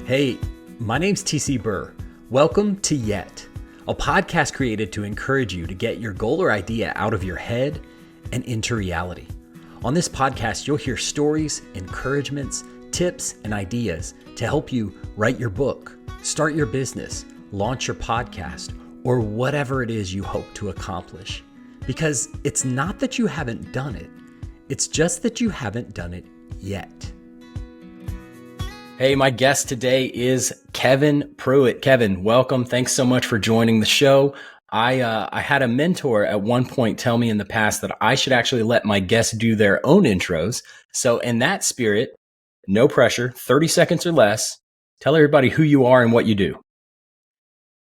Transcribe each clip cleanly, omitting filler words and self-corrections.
Hey, my name's TC Burr. Welcome to Yet, a podcast created to encourage you to get your goal or idea out of your head and into reality. On this podcast, you'll hear stories, encouragements, tips, and ideas to help you write your book, start your business, launch your podcast, or whatever it is you hope to accomplish. Because it's not that you haven't done it, it's just that you haven't done it yet. Hey, my guest today is Kevin Prewett. Kevin, welcome. Thanks so much for joining the show. I had a mentor at one point tell me in the past that I should actually let my guests do their own intros. So in that spirit, no pressure, 30 seconds or less, tell everybody who you are and what you do.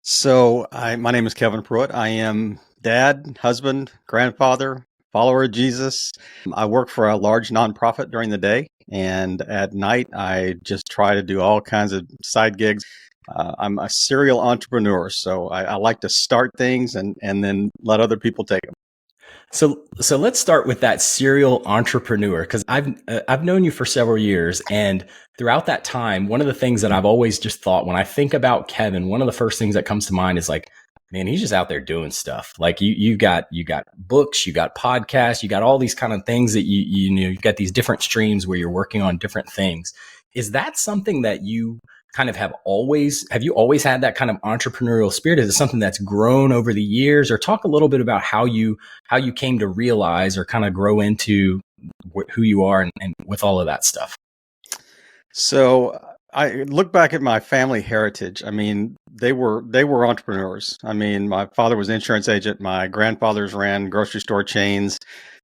So my name is Kevin Prewett. I am dad, husband, grandfather, follower of Jesus. I work for a large nonprofit during the day, and at night I just try to do all kinds of side gigs. I'm a serial entrepreneur, so I like to start things and then let other people take them. So let's start with that serial entrepreneur, because I've known you for several years, and throughout that time, one of the things that I've always just thought when I think about Kevin, one of the first things that comes to mind is like, man, he's just out there doing stuff. Like you got books, you got podcasts, you got all these kind of things that you've got these different streams where you're working on different things. Is that something that you kind of have you always had that kind of entrepreneurial spirit? Is it something that's grown over the years? Or talk a little bit about how you came to realize or kind of grow into who you are and with all of that stuff. So I look back at my family heritage. I mean, they were entrepreneurs. I mean, my father was an insurance agent. My grandfathers ran grocery store chains.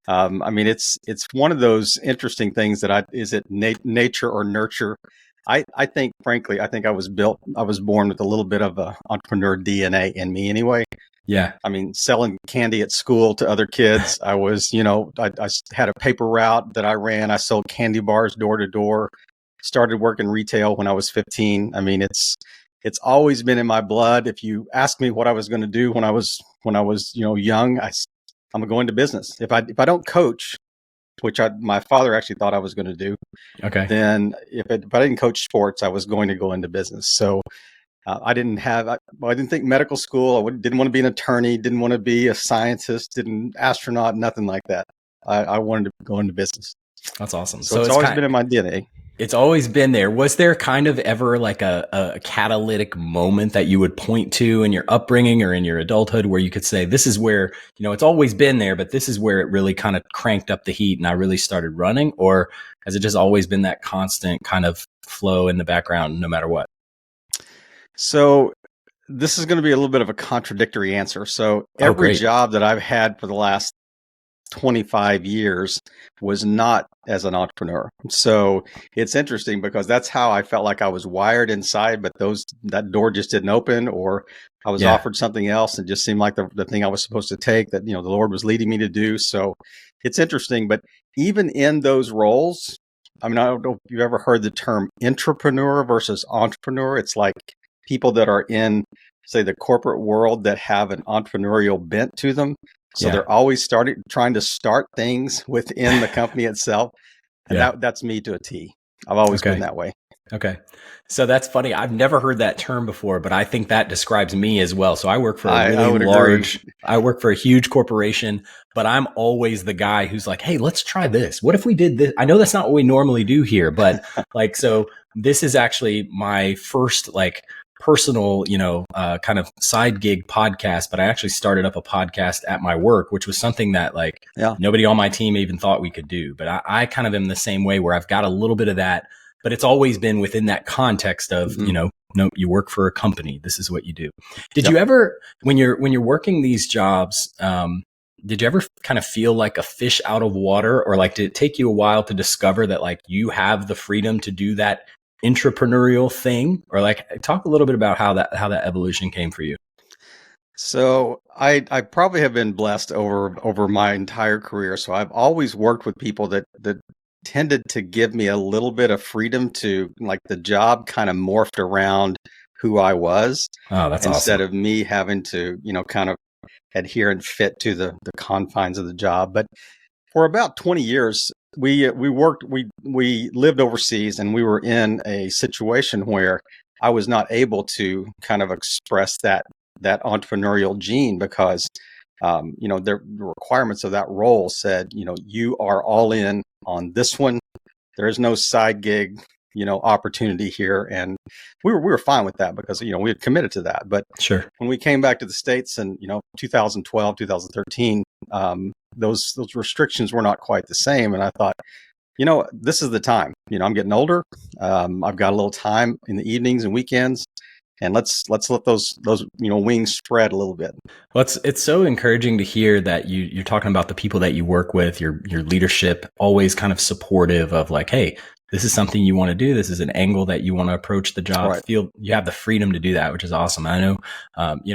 I mean, it's one of those interesting things that is it nature or nurture? I think, frankly, I was born with a little bit of a entrepreneur DNA in me anyway. Yeah. I mean, selling candy at school to other kids. I was, I had a paper route that I ran. I sold candy bars door to door. Started working retail when I was 15. I mean, it's always been in my blood. If you ask me what I was going to do when I was young, I'm gonna go into business. If I don't coach, which my father actually thought I was going to do. Okay. Then if I didn't coach sports, I was going to go into business. So I didn't think medical school. I didn't want to be an attorney. Didn't want to be a scientist. Astronaut. Nothing like that. I wanted to go into business. That's awesome. So it's always been in my DNA. It's always been there. Was there kind of ever like a catalytic moment that you would point to in your upbringing or in your adulthood where you could say, this is where, it's always been there, but this is where it really kind of cranked up the heat and I really started running? Or has it just always been that constant kind of flow in the background no matter what? So this is going to be a little bit of a contradictory answer. So every job that I've had for the last 25 years was not as an entrepreneur. So it's interesting because that's how I felt like I was wired inside, but that door just didn't open, or I was offered something else and just seemed like the thing I was supposed to take that, the Lord was leading me to do. So it's interesting, but even in those roles, I mean, I don't know if you've ever heard the term intrapreneur versus entrepreneur. It's like people that are in, say, the corporate world that have an entrepreneurial bent to them. So they're always trying to start things within the company itself. And that's me to a T. I've always been that way. Okay. So that's funny. I've never heard that term before, but I think that describes me as well. So I work for I work for a huge corporation, but I'm always the guy who's like, hey, let's try this. What if we did this? I know that's not what we normally do here, but so this is actually my first personal, kind of side gig podcast, but I actually started up a podcast at my work, which was something that nobody on my team even thought we could do. But I kind of am the same way where I've got a little bit of that, but it's always been within that context of, no, you work for a company. This is what you do. Did you ever, when you're working these jobs, did you ever kind of feel like a fish out of water, or did it take you a while to discover that you have the freedom to do that intrapreneurial thing? Or talk a little bit about how that evolution came for you. So I probably have been blessed over my entire career. So I've always worked with people that tended to give me a little bit of freedom to, the job kind of morphed around who I was. Oh, that's instead awesome. of me having to, kind of adhere and fit to the confines of the job. But for about 20 years, we lived overseas, and we were in a situation where I was not able to kind of express that entrepreneurial gene because, the requirements of that role said, you are all in on this one. There is no side gig, opportunity here. And we were fine with that because, we had committed to that. But sure, when we came back to the States in, 2012, 2013, those restrictions were not quite the same. And I thought, this is the time. I'm getting older. I've got a little time in the evenings and weekends, and let's let those wings spread a little bit. Well, it's so encouraging to hear that you're talking about the people that you work with, your leadership, always kind of supportive of like, hey, this is something you want to do. This is an angle that you want to approach the job. Right. Feel you have the freedom to do that, which is awesome. I know,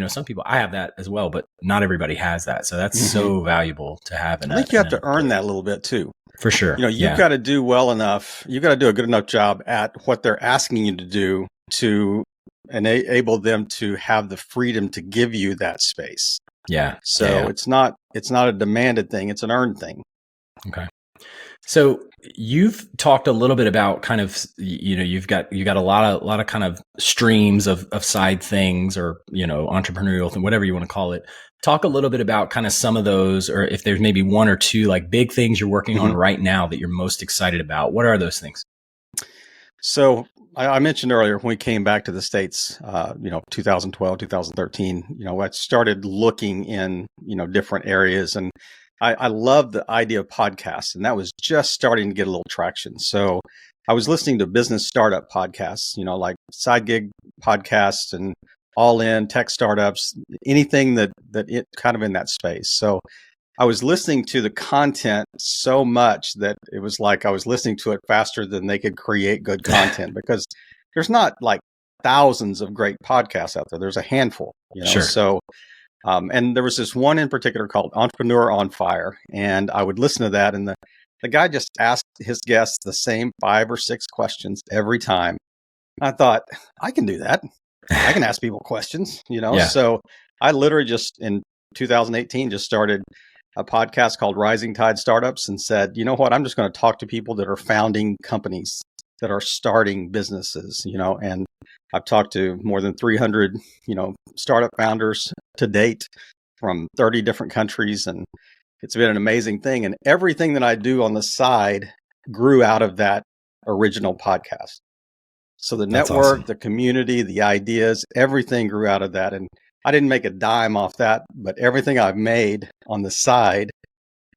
some people, I have that as well, but not everybody has that. So that's so valuable to have. I think you have to earn that a little bit too. For sure. You've got to do well enough. You've got to do a good enough job at what they're asking you to do to enable them to have the freedom to give you that space. Yeah. So it's not a demanded thing. It's an earned thing. Okay. So you've talked a little bit about kind of, you've got a lot of kind of streams of side things or, entrepreneurial thing, whatever you want to call it. Talk a little bit about kind of some of those, or if there's maybe one or two like big things you're working on right now that you're most excited about. What are those things? So I mentioned earlier when we came back to the States, 2012, 2013, I started looking in, different areas, and I love the idea of podcasts, and that was just starting to get a little traction. So I was listening to business startup podcasts, like side gig podcasts and all in tech startups, anything that it kind of in that space. So I was listening to the content so much that it was like I was listening to it faster than they could create good content because there's not like thousands of great podcasts out there. There's a handful, Sure. So, and there was this one in particular called Entrepreneur on Fire. And I would listen to that. And the guy just asked his guests the same 5 or 6 questions every time. I thought, I can do that. I can ask people questions, Yeah. So I literally just in 2018 just started a podcast called Rising Tide Startups and said, you know what, I'm just going to talk to people that are founding companies, that are starting businesses, and I've talked to more than 300, startup founders to date from 30 different countries. And it's been an amazing thing. And everything that I do on the side grew out of that original podcast. So the network, awesome. The community, the ideas, everything grew out of that. And I didn't make a dime off that, but everything I've made on the side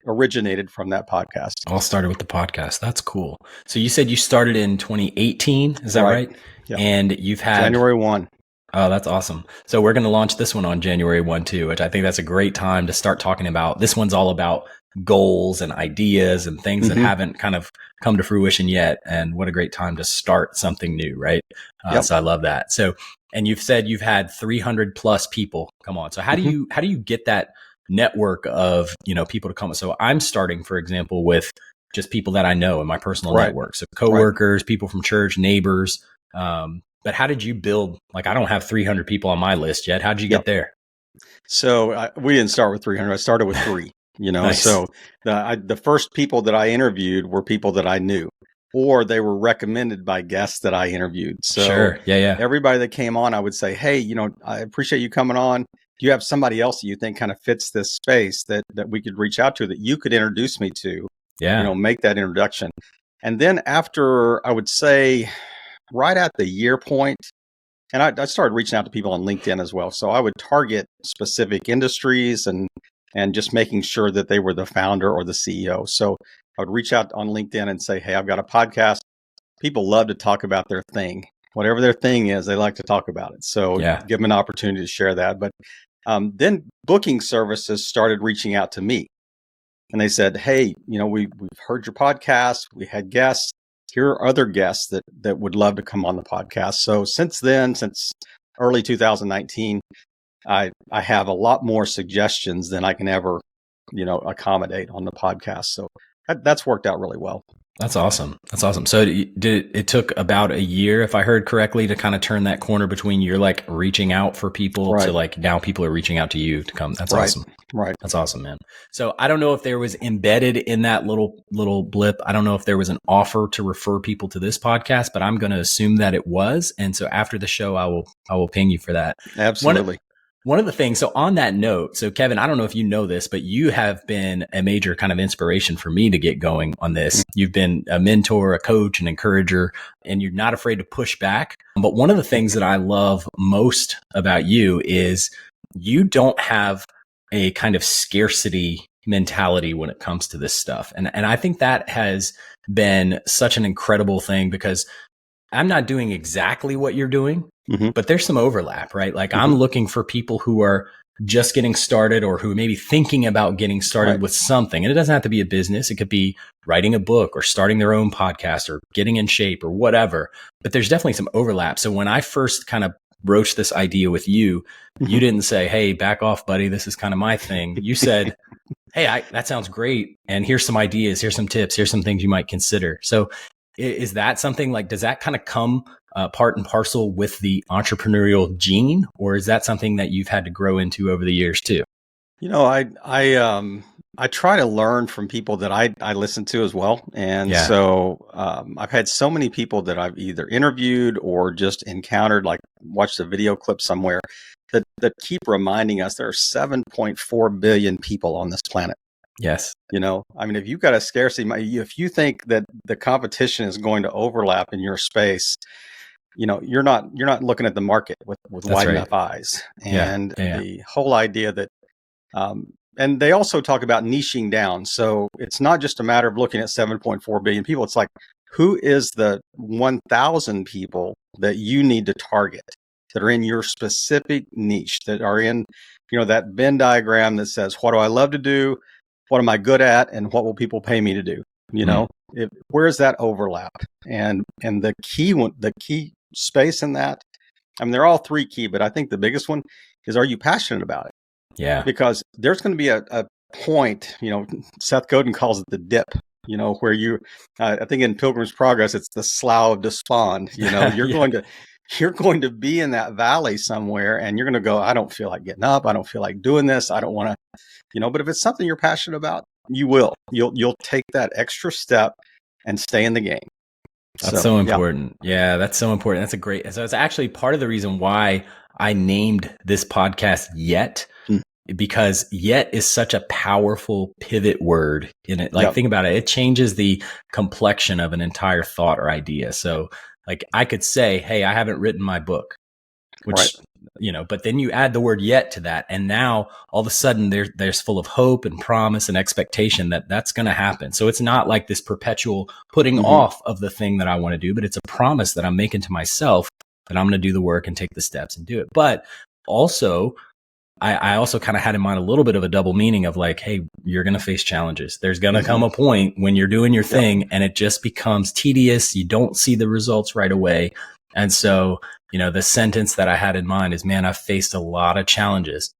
originated from that podcast. All started with the podcast. That's cool. So you said you started in 2018, is that right? Yeah. And you've had January 1. Oh, that's awesome. So we're going to launch this one on January 1 too, which I think that's a great time to start talking about. This one's all about goals and ideas and things that haven't kind of come to fruition yet. And what a great time to start something new, right? So I love that. So, and you've said you've had 300 plus people come on. So how do you get that network of, people to come? So I'm starting, for example, with just people that I know in my personal network. So coworkers, people from church, neighbors. But how did you build, like, I don't have 300 people on my list yet. How did you get there? So we didn't start with 300. I started with 3, Nice. So the first people that I interviewed were people that I knew, or they were recommended by guests that I interviewed. So sure. Yeah. Everybody that came on, I would say, hey, I appreciate you coming on. Do you have somebody else that you think kind of fits this space that we could reach out to, that you could introduce me to? Yeah. Make that introduction. And then after, I would say, right at the year point, and I started reaching out to people on LinkedIn as well. So I would target specific industries and just making sure that they were the founder or the CEO. So I would reach out on LinkedIn and say, hey, I've got a podcast. People love to talk about their thing. Whatever their thing is, they like to talk about it. So give them an opportunity to share that. But then booking services started reaching out to me. And they said, hey, we've heard your podcast. We had guests. Here are other guests that would love to come on the podcast. So since then, since early 2019, I have a lot more suggestions than I can ever, accommodate on the podcast. So that's worked out really well. That's awesome. That's awesome. So it took about a year, if I heard correctly, to kind of turn that corner between you're like reaching out for people to like now people are reaching out to you to come. That's awesome. Right. That's awesome, man. So I don't know if there was embedded in that little blip. I don't know if there was an offer to refer people to this podcast, but I'm going to assume that it was. And so after the show, I will ping you for that. Absolutely. One of the things, so on that note, so Kevin, I don't know if you know this, but you have been a major kind of inspiration for me to get going on this. You've been a mentor, a coach, an encourager, and you're not afraid to push back. But one of the things that I love most about you is you don't have a kind of scarcity mentality when it comes to this stuff. And I think that has been such an incredible thing because I'm not doing exactly what you're doing. But there's some overlap, right? Like I'm looking for people who are just getting started or who may be thinking about getting started with something. And it doesn't have to be a business. It could be writing a book or starting their own podcast or getting in shape or whatever. But there's definitely some overlap. So when I first kind of broached this idea with you, you didn't say, hey, back off, buddy. This is kind of my thing. You said, hey, that sounds great. And here's some ideas. Here's some tips. Here's some things you might consider. So is that something like, does that kind of come part and parcel with the entrepreneurial gene, or is that something that you've had to grow into over the years too? You know, I try to learn from people that I listen to as well. And so I've had so many people that I've either interviewed or just encountered, like watched a video clip somewhere that keep reminding us there are 7.4 billion people on this planet. Yes. You know, I mean, if you've got a scarcity, if you think that the competition is going to overlap in your space, you know, you're not looking at the market with wide enough eyes. And the whole idea that, and they also talk about niching down. So it's not just a matter of looking at 7.4 billion people. It's like, who is the 1,000 people that you need to target that are in your specific niche, that are in, you know, that Venn diagram that says, what do I love to do? What am I good at? And what will people pay me to do? You know, where is that overlap? And the key space in that, I mean, they're all three key, but I think the biggest one is, are you passionate about it? Yeah. Because there's going to be a point, you know, Seth Godin calls it the dip, you know, where you, I think in Pilgrim's Progress, it's the slough of despond, you know, you're going to be in that valley somewhere and you're going to go, I don't feel like getting up. I don't feel like doing this. I don't want to, you know, but if it's something you're passionate about, you'll take that extra step and stay in the game. That's so important. Yeah, that's so important. That's a great, so it's actually part of the reason why I named this podcast Yet, because yet is such a powerful pivot word in it. Like think about it. It changes the complexion of an entire thought or idea. So like I could say, hey, I haven't written my book, which, you know, but then you add the word yet to that. And now all of a sudden there's full of hope and promise and expectation that that's going to happen. So it's not like this perpetual putting off of the thing that I want to do, but it's a promise that I'm making to myself that I'm going to do the work and take the steps and do it. But also, I also kind of had in mind a little bit of a double meaning of like, hey, you're going to face challenges. There's going to come a point when you're doing your thing and it just becomes tedious. You don't see the results right away. And so, you know, the sentence that I had in mind is, man, I've faced a lot of challenges,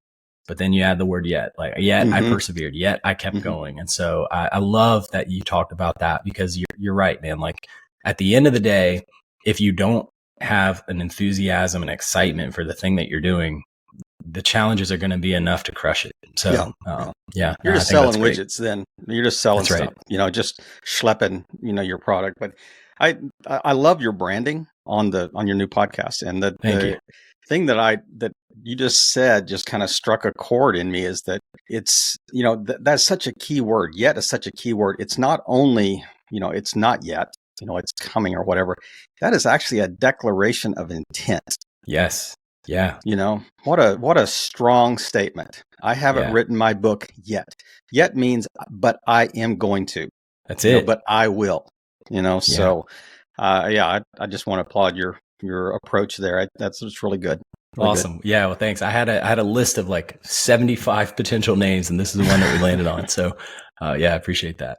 but then you add the word yet, like yet I persevered, yet I kept going. And so I love that you talked about that, because you're right, man. Like at the end of the day, if you don't have an enthusiasm and excitement for the thing that you're doing, the challenges are going to be enough to crush it. So, you're just selling widgets. Then you're just selling stuff, you know, just schlepping, you know, your product. But I love your branding on your new podcast. And the thing that you just said just kind of struck a chord in me is that it's, you know, that's such a key word. Yet is such a key word. It's not only, you know, it's not yet, you know, it's coming or whatever. That is actually a declaration of intent. Yes. Yeah. You know, what a strong statement. I haven't written my book yet. Yet means, but I am going to. That's it. But I will, you know, so I just want to applaud your approach there. That's really good. Really awesome. Good. Yeah. Well, thanks. I had a list of like 75 potential names, and this is the one that we landed on. So I appreciate that.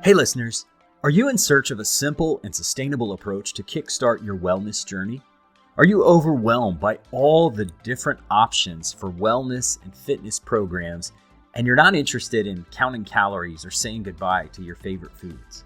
Hey, listeners. Are you in search of a simple and sustainable approach to kickstart your wellness journey? Are you overwhelmed by all the different options for wellness and fitness programs and you're not interested in counting calories or saying goodbye to your favorite foods.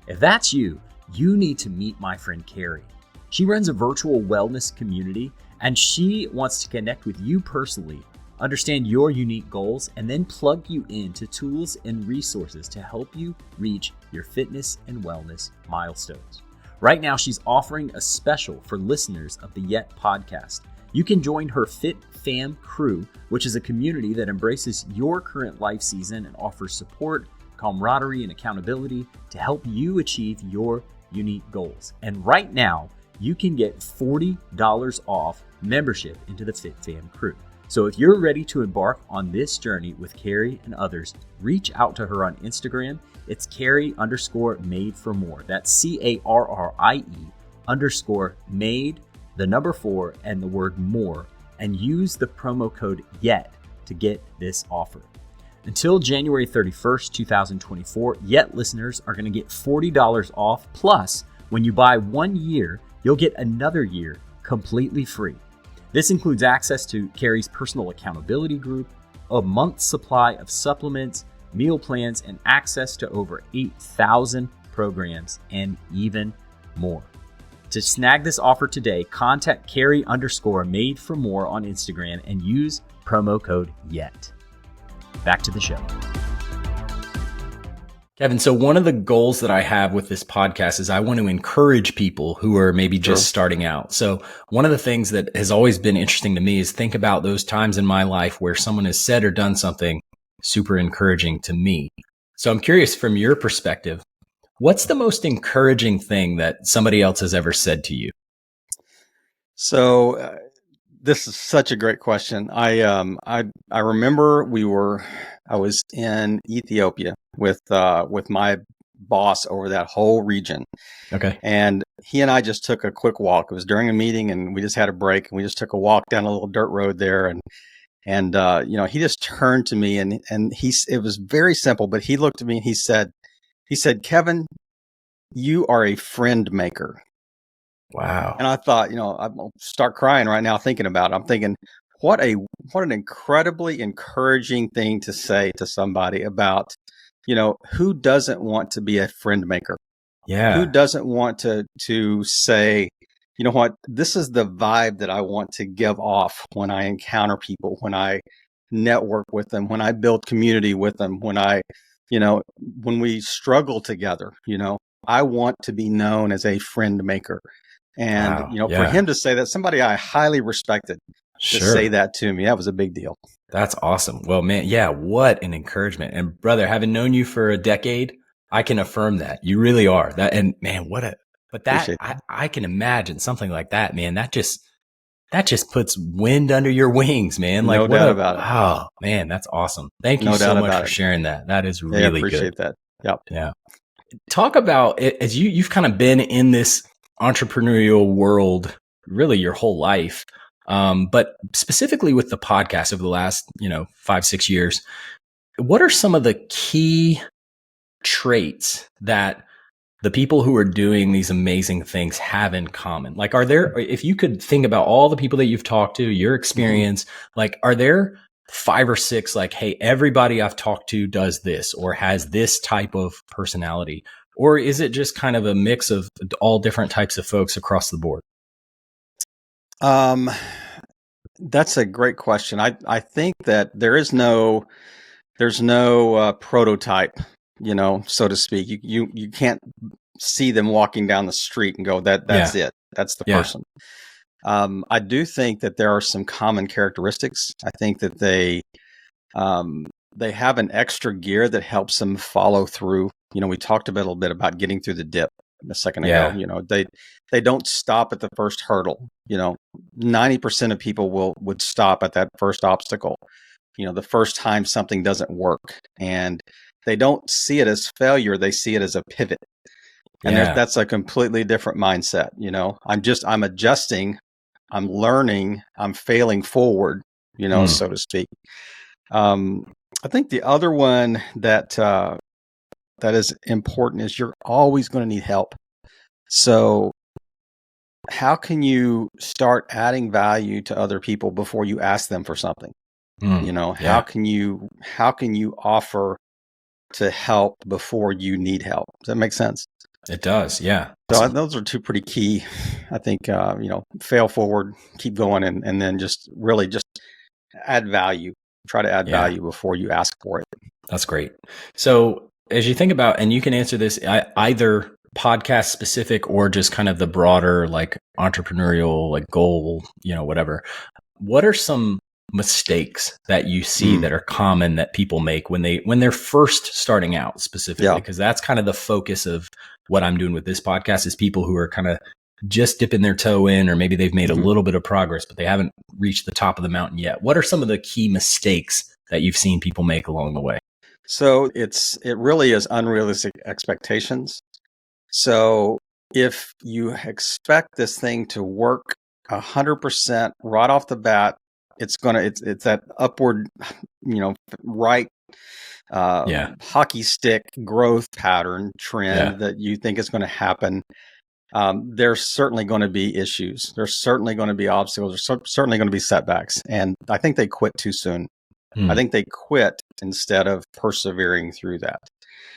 If that's you, you need to meet my friend Carrie. She runs a virtual wellness community, and she wants to connect with you personally, understand your unique goals, and then plug you into tools and resources to help you reach your fitness and wellness milestones. Right now, she's offering a special for listeners of the Yet podcast. You can join her Fit Fam crew, which is a community that embraces your current life season and offers support, camaraderie, and accountability to help you achieve your unique goals. And right now, you can get $40 off membership into the Fit Fam crew. So if you're ready to embark on this journey with Carrie and others, reach out to her on Instagram. It's Carrie_made4more. That's CARRIE_made, the number 4, and the word more, and use the promo code YET to get this offer. Until January 31st, 2024, Yet listeners are going to get $40 off. Plus, when you buy 1 year, you'll get another year completely free. This includes access to Carrie's personal accountability group, a month's supply of supplements, meal plans, and access to over 8,000 programs, and even more. To snag this offer today, contact Carrie_made4more on Instagram and use promo code YET. Back to the show. Kevin, so one of the goals that I have with this podcast is I want to encourage people who are maybe just starting out. So one of the things that has always been interesting to me is think about those times in my life where someone has said or done something super encouraging to me. So I'm curious, from your perspective, what's the most encouraging thing that somebody else has ever said to you? So this is such a great question. I remember I was in Ethiopia with my boss over that whole region. Okay. And he and I just took a quick walk. It was during a meeting, and we just had a break, and we just took a walk down a little dirt road there. And he just turned to me, and it was very simple, but he looked at me and he said, "Kevin, you are a friend maker." Wow. And I thought, I'll start crying right now thinking about it. I'm thinking, what an incredibly encouraging thing to say to somebody about, who doesn't want to be a friend maker? Yeah. Who doesn't want to say, you know what, this is the vibe that I want to give off when I encounter people, when I network with them, when I build community with them, when when we struggle together, I want to be known as a friend maker. And, wow. For him to say that, somebody I highly respected to say that to me, that was a big deal. That's awesome. Well, man, yeah, what an encouragement. And brother, having known you for a decade, I can affirm that. You really are. That, and man, I can imagine something like that, man. That just puts wind under your wings, man. Like, no doubt about it. Oh, man, that's awesome. Thank you so much for sharing that. That is really good. I appreciate that. Yep. Yeah. Talk about it, as you've kind of been in this entrepreneurial world really your whole life. But specifically with the podcast over the last, 5-6 years, what are some of the key traits that the people who are doing these amazing things have in common? Like, if you could think about all the people that you've talked to, your experience, like, are there 5 or 6, like, hey, everybody I've talked to does this or has this type of personality? Or is it just kind of a mix of all different types of folks across the board? That's a great question. I think that there's no prototype, so to speak. You can't see them walking down the street and go, that's it. That's the person. I do think that there are some common characteristics. I think that they have an extra gear that helps them follow through. We talked a little bit about getting through the dip a second ago. They don't stop at the first hurdle. 90% of people would stop at that first obstacle. The first time something doesn't work, and they don't see it as failure. They see it as a pivot. And that's a completely different mindset. I'm adjusting, I'm learning, I'm failing forward, so to speak. I think the other one that is important is you're always going to need help. So how can you start adding value to other people before you ask them for something? How can you offer to help before you need help? Does that make sense? It does. Yeah. So Awesome. those are two pretty key, I think, fail forward, keep going, and then just really just add value. Try to add value before you ask for it. That's great. So as you think about, and you can answer this either podcast specific or just kind of the broader like entrepreneurial like goal, whatever. What are some mistakes that you see that are common that people make when they're first starting out specifically? Because that's kind of the focus of what I'm doing with this podcast is people who are kind of just dipping their toe in, or maybe they've made a little bit of progress, but they haven't reached the top of the mountain yet. What are some of the key mistakes that you've seen people make along the way? So it really is unrealistic expectations. So if you expect this thing to work 100% right off the bat, it's that upward, right hockey stick growth pattern trend that you think is going to happen. There's certainly going to be issues. There's certainly going to be obstacles. There's certainly going to be setbacks. And I think they quit too soon. I think they quit instead of persevering through that.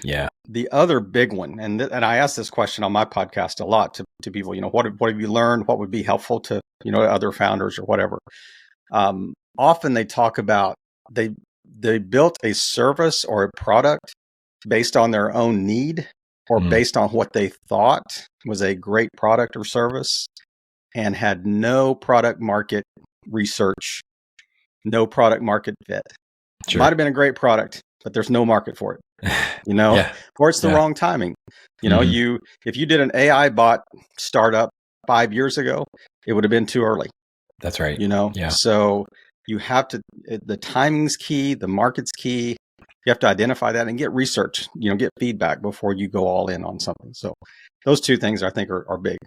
Yeah. The other big one, and I ask this question on my podcast a lot to people, what have you learned? What would be helpful to, other founders or whatever? Often they talk about they built a service or a product based on their own need or based on what they thought was a great product or service and had no product market research, no product market fit. Sure. It might have been a great product, but there's no market for it, or it's the wrong timing. If you did an AI bot startup 5 years ago, it would have been too early. That's right. So you have to, the timing's key, the market's key. You have to identify that and get research, get feedback before you go all in on something. So those two things I think are big.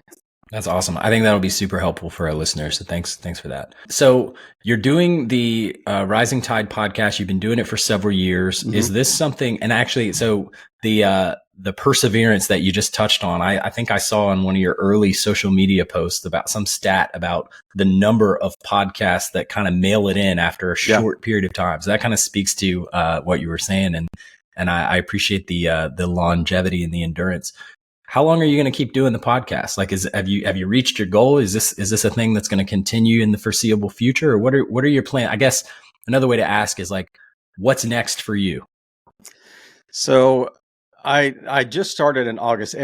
That's awesome. I think that'll be super helpful for our listeners. So thanks for that. So you're doing the Rising Tide podcast. You've been doing it for several years. Is this something? And actually, so the perseverance that you just touched on, I think I saw on one of your early social media posts about some stat about the number of podcasts that kind of mail it in after a short period of time. So that kind of speaks to what you were saying, and I appreciate the longevity and the endurance. How long are you going to keep doing the podcast? Like, have you reached your goal? Is this a thing that's going to continue in the foreseeable future, or what are your plans? I guess another way to ask is like, what's next for you? So I just started in August.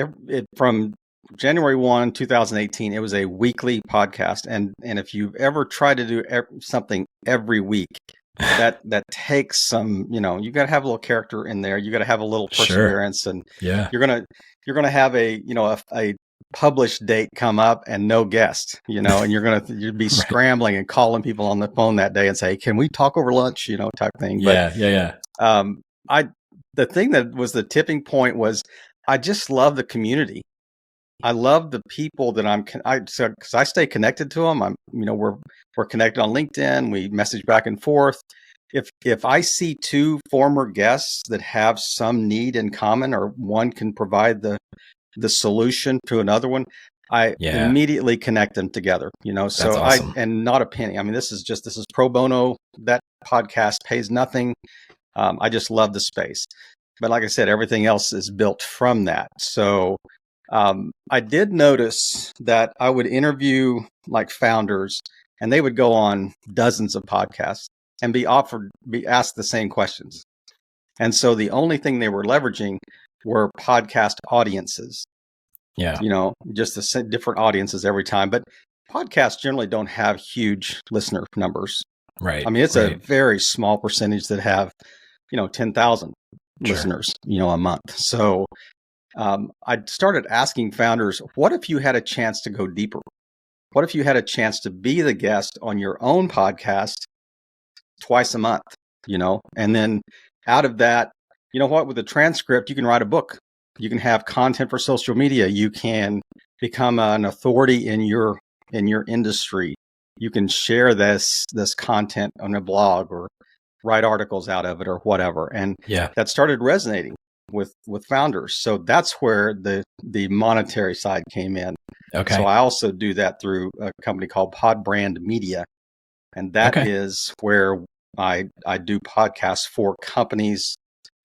From January 1, 2018, it was a weekly podcast, and if you've ever tried to do something every week, that takes some, you got to have a little character in there. You got to have a little perseverance, and you're gonna have a published date come up and no guest, and you'd be scrambling and calling people on the phone that day and say, "Can we talk over lunch?" Type thing. The thing that was the tipping point was I just love the community. I love the people that because I stay connected to them. We're connected on LinkedIn. We message back and forth. If I see two former guests that have some need in common, or one can provide the solution to another one, I immediately connect them together. So awesome. And not a penny. I mean, this is pro bono. That podcast pays nothing. I just love the space. But like I said, everything else is built from that. So I did notice that I would interview like founders, and they would go on dozens of podcasts and be asked the same questions. And so the only thing they were leveraging were podcast audiences. Just the different audiences every time. But podcasts generally don't have huge listener numbers. Right. I mean, it's a very small percentage that have, 10,000 listeners, a month. So I started asking founders, what if you had a chance to go deeper? What if you had a chance to be the guest on your own podcast twice a month, and then out of that, with a transcript, you can write a book. You can have content for social media. You can become an authority in your industry. You can share this content on a blog or write articles out of it or whatever. And that started resonating with founders. So that's where the monetary side came in. Okay. So I also do that through a company called Podbrand Media. And that is where I do podcasts for companies,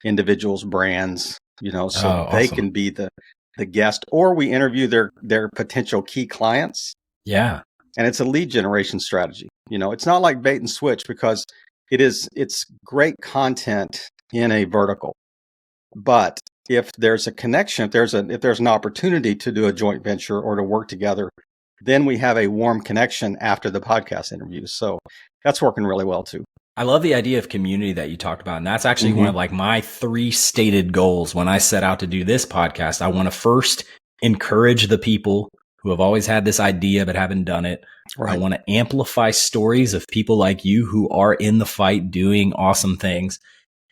individuals, brands, so they awesome. can be the guest, or we interview their potential key clients. Yeah. And it's a lead generation strategy. It's not like bait and switch, because it's great content in a vertical. But if there's a connection, if there's an opportunity to do a joint venture or to work together, then we have a warm connection after the podcast interviews. So that's working really well too. I love the idea of community that you talked about. And that's actually one of my 3 stated goals when I set out to do this podcast. I want to first encourage the people who have always had this idea but haven't done it. Right. I want to amplify stories of people like you who are in the fight doing awesome things.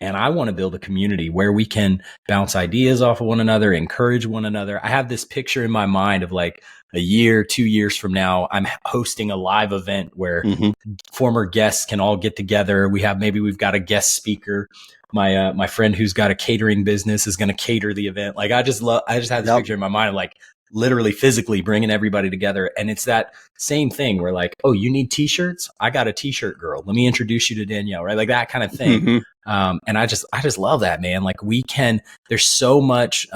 And I want to build a community where we can bounce ideas off of one another, encourage one another. I have this picture in my mind of like a year, 2 years from now, I'm hosting a live event where former guests can all get together. We've got a guest speaker. My friend who's got a catering business is going to cater the event. Like I just have this picture in my mind of like literally physically bringing everybody together. And it's that same thing where like, oh, you need t-shirts? I got a t-shirt girl. Let me introduce you to Danielle, right? Like that kind of thing. And I just love that, man. Like there's so much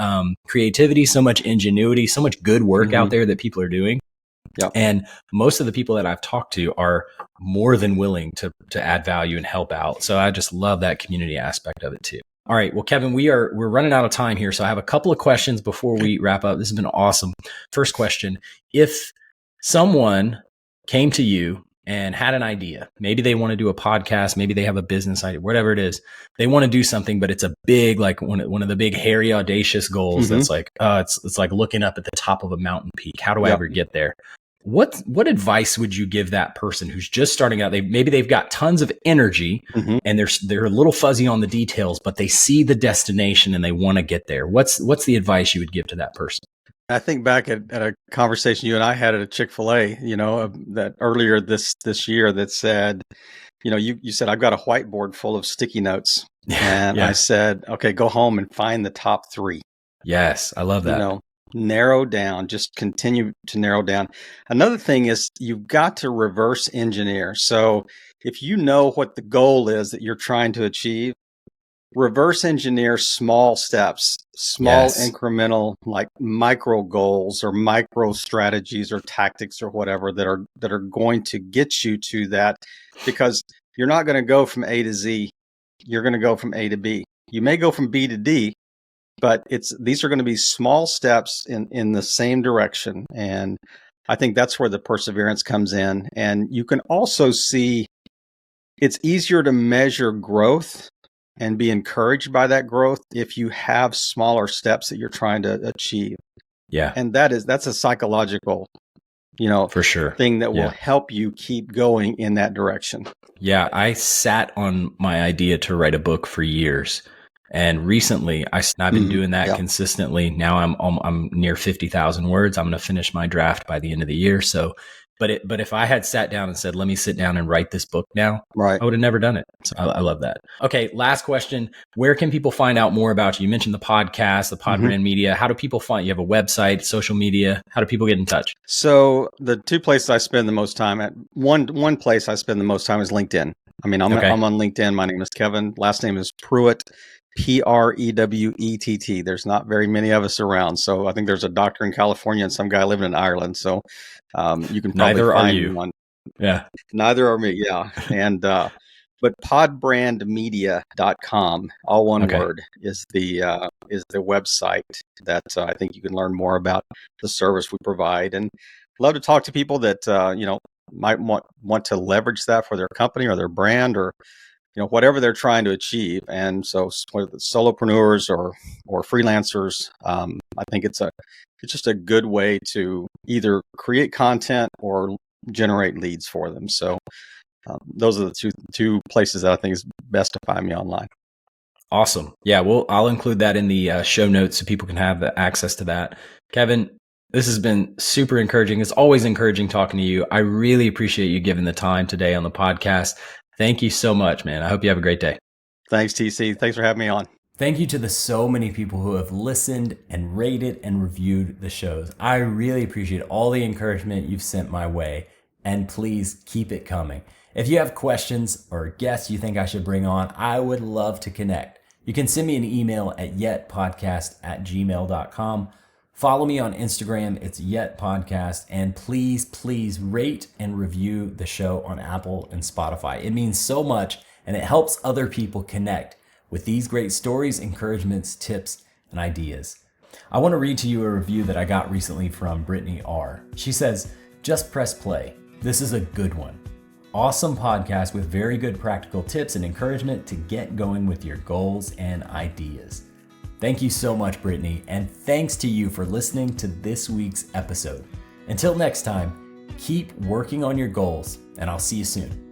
creativity, so much ingenuity, so much good work out there that people are doing. Yep. And most of the people that I've talked to are more than willing to add value and help out. So I just love that community aspect of it too. All right. Well, Kevin, we're running out of time here. So I have a couple of questions before we wrap up. This has been awesome. First question. If someone came to you and had an idea, maybe they want to do a podcast, maybe they have a business idea, whatever it is, they want to do something, but it's a big, like one of the big, hairy, audacious goals. That's like, it's like looking up at the top of a mountain peak. How do I ever get there? What advice would you give that person who's just starting out? Maybe they've got tons of energy and they're a little fuzzy on the details, but they see the destination and they want to get there. What's the advice you would give to that person? I think back at a conversation you and I had at a Chick-fil-A, that earlier this year that said, you said, I've got a whiteboard full of sticky notes. And I said, okay, go home and find the top 3. Yes, I love that. Narrow down, just continue to narrow down. Another thing is you've got to reverse engineer. So if you know what the goal is that you're trying to achieve, reverse engineer small steps, small incremental, like micro goals or micro strategies or tactics or whatever that are going to get you to that, because you're not going to go from A to Z. You're going to go from A to B. You may go from B to D, but these are going to be small steps in the same direction. And I think that's where the perseverance comes in. And you can also see it's easier to measure growth and be encouraged by that growth if you have smaller steps that you're trying to achieve. Yeah. And that's a psychological, for sure, thing that will help you keep going in that direction. Yeah. I sat on my idea to write a book for years. And recently, I've been doing that consistently. Now I'm near 50,000 words. I'm going to finish my draft by the end of the year. So, but if I had sat down and said, let me sit down and write this book now, I would have never done it. So I love that. Okay. Last question. Where can people find out more about you? You mentioned the podcast, the Podbrand Media. How do people find you? Have a website, social media? How do people get in touch? So the 2 places I spend the most time at, one place I spend the most time is LinkedIn. I mean, I'm on LinkedIn. My name is Kevin. Last name is Prewett. Prewett. There's not very many of us around. So I think there's a doctor in California and some guy living in Ireland. So you can probably find one. Yeah. Neither are me. Yeah. And but podbrandmedia.com, all one word, is the website that I think you can learn more about the service we provide. And love to talk to people that might want to leverage that for their company or their brand or whatever they're trying to achieve. And so whether it's solopreneurs or freelancers, I think it's just a good way to either create content or generate leads for them. So those are the two places that I think is best to find me online. Awesome. Yeah, well, I'll include that in the show notes so people can have access to that. Kevin, this has been super encouraging. It's always encouraging talking to you. I really appreciate you giving the time today on the podcast. Thank you so much, man. I hope you have a great day. Thanks, TC. Thanks for having me on. Thank you to the so many people who have listened and rated and reviewed the shows. I really appreciate all the encouragement you've sent my way, and please keep it coming. If you have questions or guests you think I should bring on, I would love to connect. You can send me an email at yetpodcast@gmail.com. Follow me on Instagram, it's yetpodcast, and please rate and review the show on Apple and Spotify. It means so much, and it helps other people connect with these great stories, encouragements, tips, and ideas. I want to read to you a review that I got recently from Brittany R. She says, "Just press play. This is a good one. Awesome podcast with very good practical tips and encouragement to get going with your goals and ideas." Thank you so much, Brittany, and thanks to you for listening to this week's episode. Until next time, keep working on your goals, and I'll see you soon.